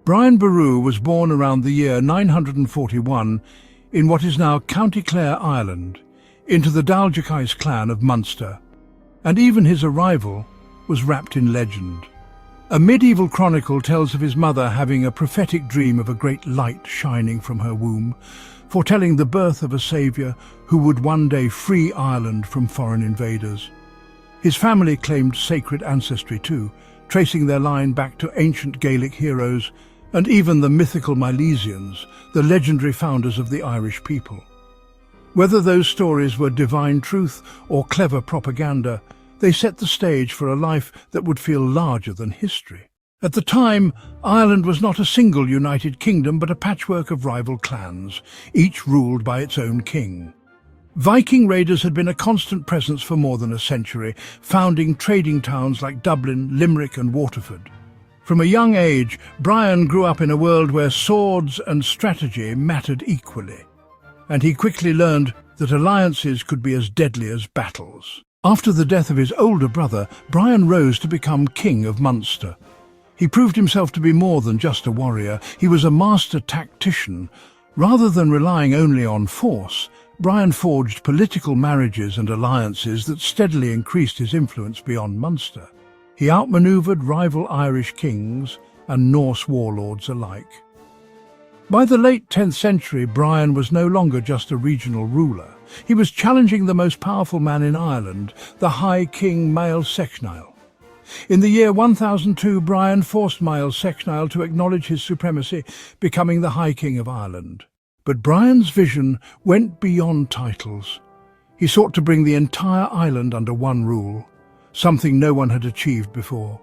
Brian Boru was born around the year 941 in what is now County Clare, Ireland, into the Dalgacais clan of Munster, and even his arrival was wrapped in legend. A medieval chronicle tells of his mother having a prophetic dream of a great light shining from her womb, foretelling the birth of a saviour who would one day free Ireland from foreign invaders. His family claimed sacred ancestry too, tracing their line back to ancient Gaelic heroes and even the mythical Milesians, the legendary founders of the Irish people. Whether those stories were divine truth or clever propaganda, they set the stage for a life that would feel larger than history. At the time, Ireland was not a single united kingdom but a patchwork of rival clans, each ruled by its own king. Viking raiders had been a constant presence for more than a century, founding trading towns like Dublin, Limerick and Waterford. From a young age, Brian grew up in a world where swords and strategy mattered equally, and he quickly learned that alliances could be as deadly as battles. After the death of his older brother, Brian rose to become King of Munster. He proved himself to be more than just a warrior. He was a master tactician. Rather than relying only on force, Brian forged political marriages and alliances that steadily increased his influence beyond Munster. He outmaneuvered rival Irish kings and Norse warlords alike. By the late 10th century, Brian was no longer just a regional ruler. He was challenging the most powerful man in Ireland, the High King Mael Sechnaill. In the year 1002, Brian forced Mael Sechnaill to acknowledge his supremacy, becoming the High King of Ireland. But Brian's vision went beyond titles. He sought to bring the entire island under one rule, something no one had achieved before.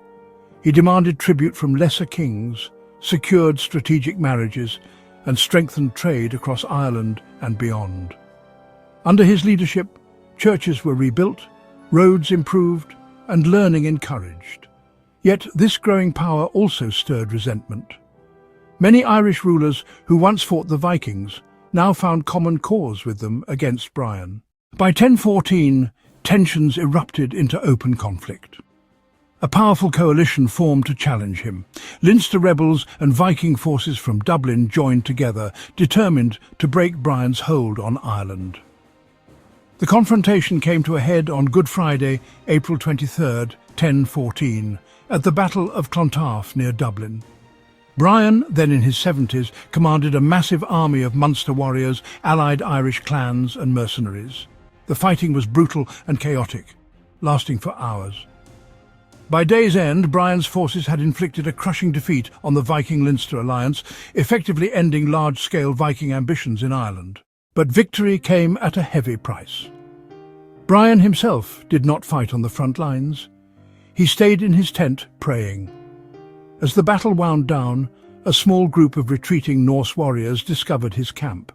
He demanded tribute from lesser kings, secured strategic marriages, and strengthened trade across Ireland and beyond. Under his leadership, churches were rebuilt, roads improved, and learning encouraged. Yet this growing power also stirred resentment. Many Irish rulers who once fought the Vikings now found common cause with them against Brian. By 1014, tensions erupted into open conflict. A powerful coalition formed to challenge him. Leinster rebels and Viking forces from Dublin joined together, determined to break Brian's hold on Ireland. The confrontation came to a head on Good Friday, April 23, 1014, at the Battle of Clontarf near Dublin. Brian, then in his 70s, commanded a massive army of Munster warriors, allied Irish clans and mercenaries. The fighting was brutal and chaotic, lasting for hours. By day's end, Brian's forces had inflicted a crushing defeat on the Viking-Leinster alliance, effectively ending large-scale Viking ambitions in Ireland. But victory came at a heavy price. Brian himself did not fight on the front lines. He stayed in his tent, praying. As the battle wound down, a small group of retreating Norse warriors discovered his camp.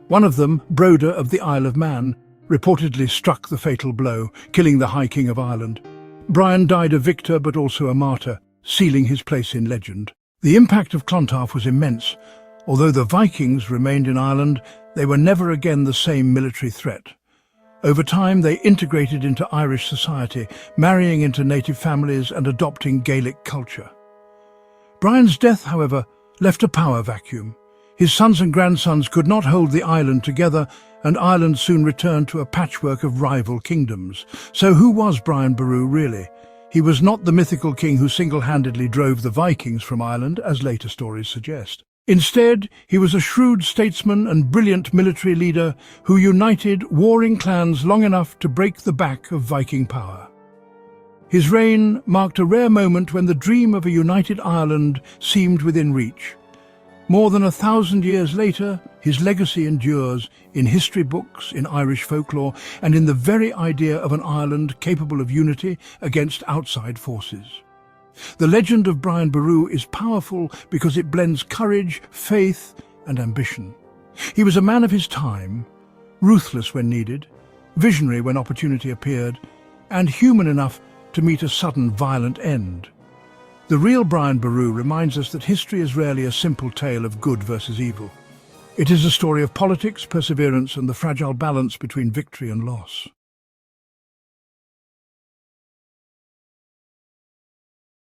One of them, Broder of the Isle of Man, reportedly struck the fatal blow, killing the High King of Ireland. Brian died a victor but also a martyr, sealing his place in legend. The impact of Clontarf was immense. Although the Vikings remained in Ireland, they were never again the same military threat. Over time, they integrated into Irish society, marrying into native families and adopting Gaelic culture. Brian's death, however, left a power vacuum. His sons and grandsons could not hold the island together, and Ireland soon returned to a patchwork of rival kingdoms. So who was Brian Boru really? He was not the mythical king who single-handedly drove the Vikings from Ireland, as later stories suggest. Instead, he was a shrewd statesman and brilliant military leader who united warring clans long enough to break the back of Viking power. His reign marked a rare moment when the dream of a united Ireland seemed within reach. More than 1,000 years later, his legacy endures in history books, in Irish folklore, and in the very idea of an Ireland capable of unity against outside forces. The legend of Brian Boru is powerful because it blends courage, faith, and ambition. He was a man of his time, ruthless when needed, visionary when opportunity appeared, and human enough to meet a sudden violent end. The real Brian Boru reminds us that history is rarely a simple tale of good versus evil. It is a story of politics, perseverance, and the fragile balance between victory and loss.